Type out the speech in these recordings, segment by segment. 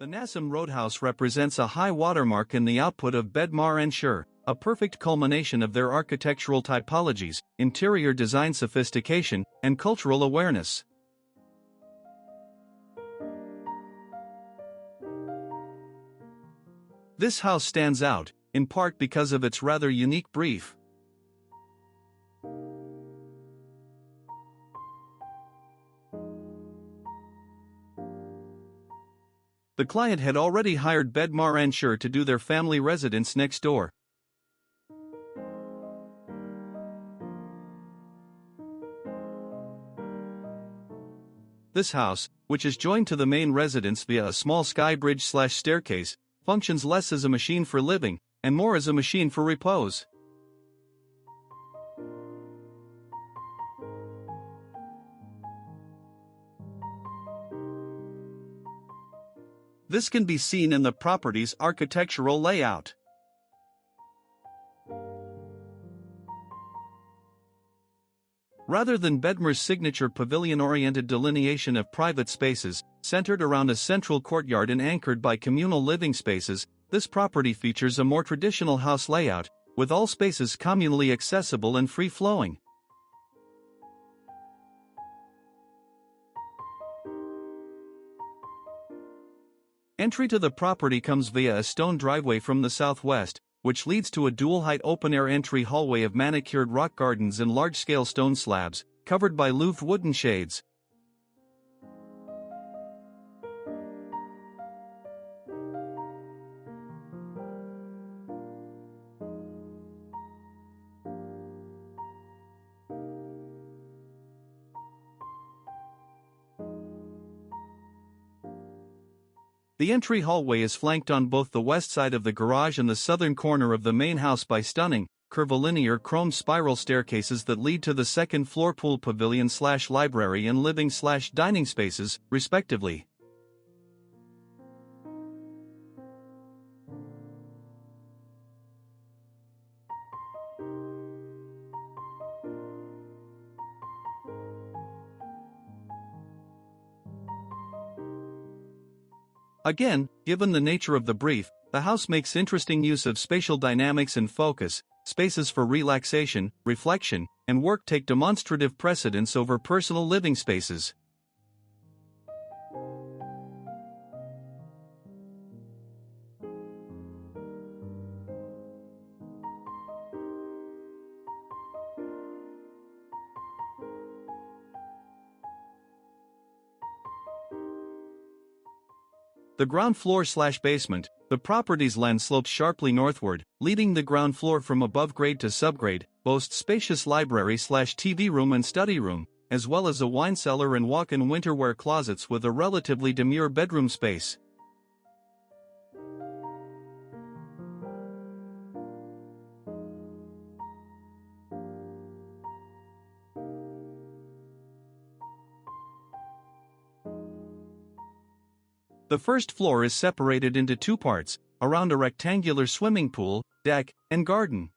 The Nassim Roadhouse represents a high watermark in the output of BEDMAR and Sure, a perfect culmination of their architectural typologies, interior design sophistication, and cultural awareness. This house stands out, in part because of its rather unique brief. The client had already hired BEDMAR and Sure to do their family residence next door. This house, which is joined to the main residence via a small sky bridge/staircase, functions less as a machine for living, and more as a machine for repose. This can be seen in the property's architectural layout. Rather than BEDMAR's signature pavilion-oriented delineation of private spaces, centered around a central courtyard and anchored by communal living spaces, this property features a more traditional house layout, with all spaces communally accessible and free-flowing. Entry to the property comes via a stone driveway from the southwest, which leads to a dual-height open-air entry hallway of manicured rock gardens and large-scale stone slabs, covered by louved wooden shades. The entry hallway is flanked on both the west side of the garage and the southern corner of the main house by stunning, curvilinear chrome spiral staircases that lead to the second-floor pool pavilion/library and living/dining spaces, respectively. Again, given the nature of the brief, the house makes interesting use of spatial dynamics and focus. Spaces for relaxation, reflection, and work take demonstrative precedence over personal living spaces. The ground floor/basement, the property's land slopes sharply northward, leading the ground floor from above grade to subgrade, boasts spacious library/TV room and study room, as well as a wine cellar and walk-in winterwear closets with a relatively demure bedroom space. The first floor is separated into two parts, around a rectangular swimming pool, deck, and garden.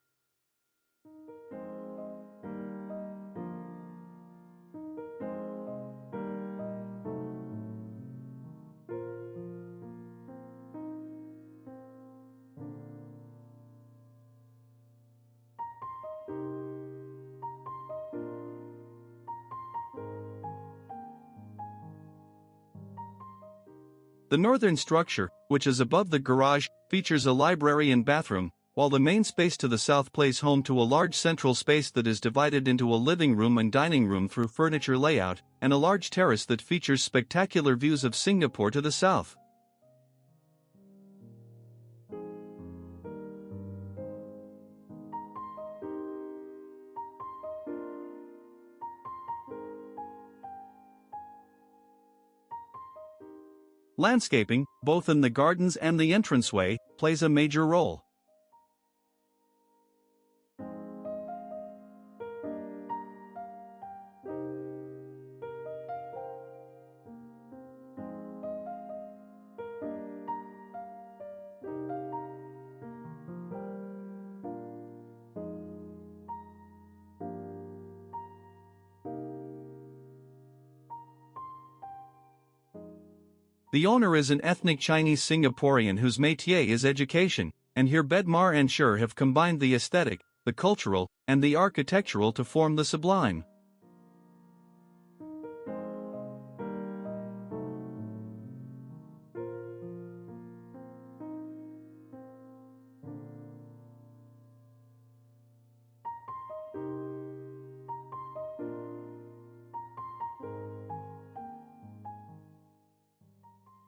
The northern structure, which is above the garage, features a library and bathroom, while the main space to the south plays home to a large central space that is divided into a living room and dining room through furniture layout, and a large terrace that features spectacular views of Singapore to the south. Landscaping, both in the gardens and the entranceway, plays a major role. The owner is an ethnic Chinese Singaporean whose métier is education, and here BEDMAR and Sure have combined the aesthetic, the cultural, and the architectural to form the sublime.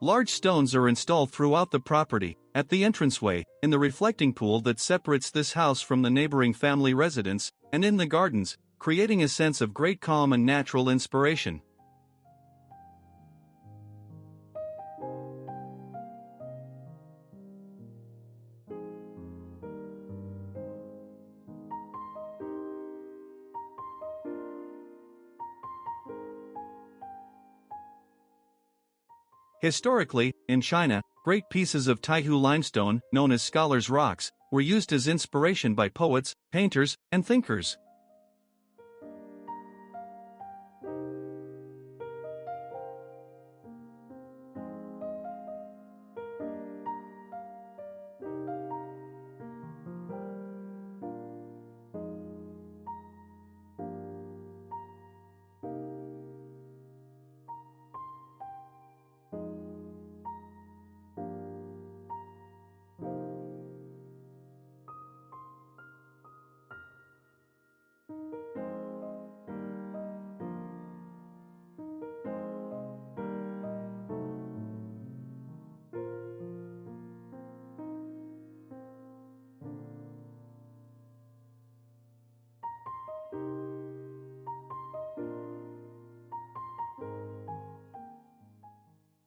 Large stones are installed throughout the property, at the entranceway, in the reflecting pool that separates this house from the neighboring family residence, and in the gardens, creating a sense of great calm and natural inspiration. Historically, in China, great pieces of Taihu limestone, known as scholars' rocks, were used as inspiration by poets, painters, and thinkers.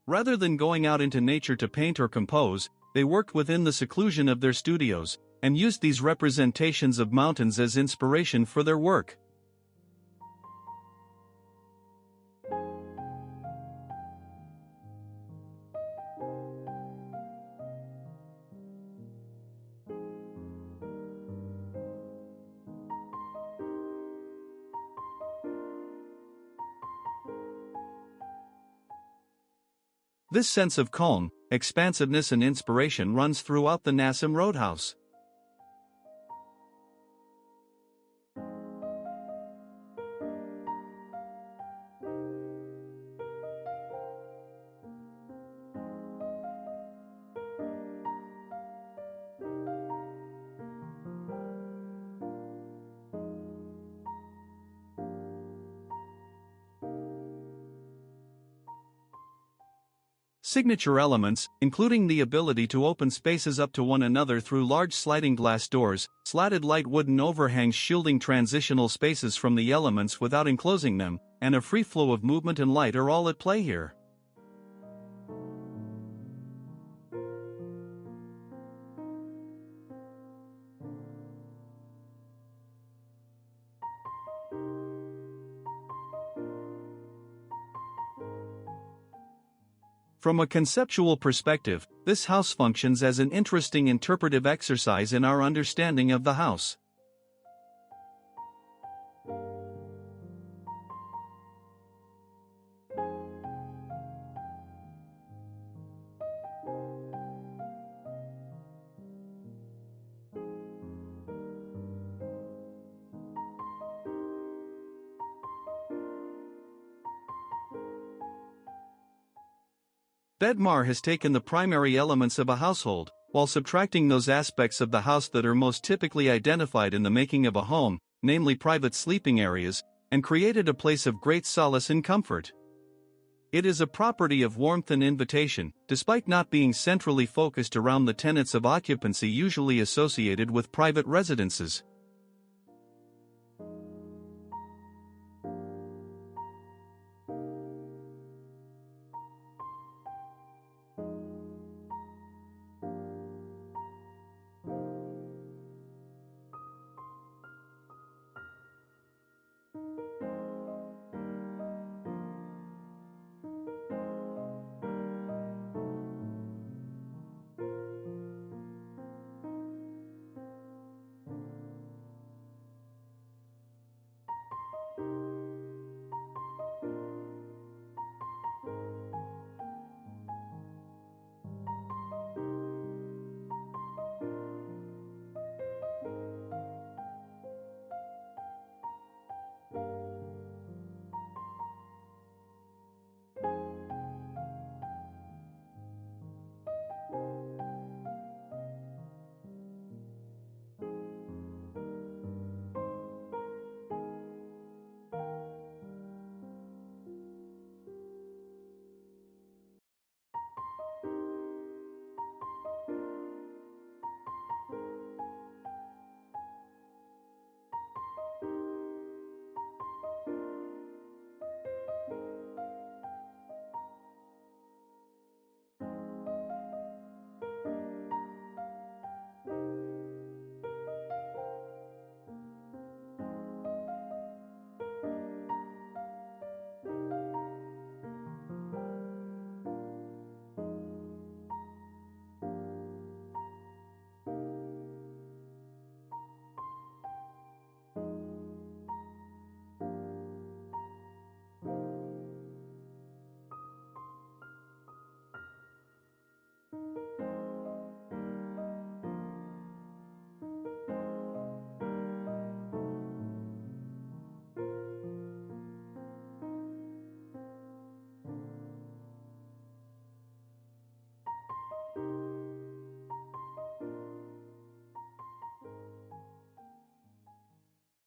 Rather than going out into nature to paint or compose, they worked within the seclusion of their studios, and used these representations of mountains as inspiration for their work. This sense of calm, expansiveness and inspiration runs throughout the Nassim Roadhouse. Signature elements, including the ability to open spaces up to one another through large sliding glass doors, slatted light wooden overhangs shielding transitional spaces from the elements without enclosing them, and a free flow of movement and light are all at play here. From a conceptual perspective, this house functions as an interesting interpretive exercise in our understanding of the house. BEDMAR has taken the primary elements of a household, while subtracting those aspects of the house that are most typically identified in the making of a home, namely private sleeping areas, and created a place of great solace and comfort. It is a property of warmth and invitation, despite not being centrally focused around the tenets of occupancy usually associated with private residences.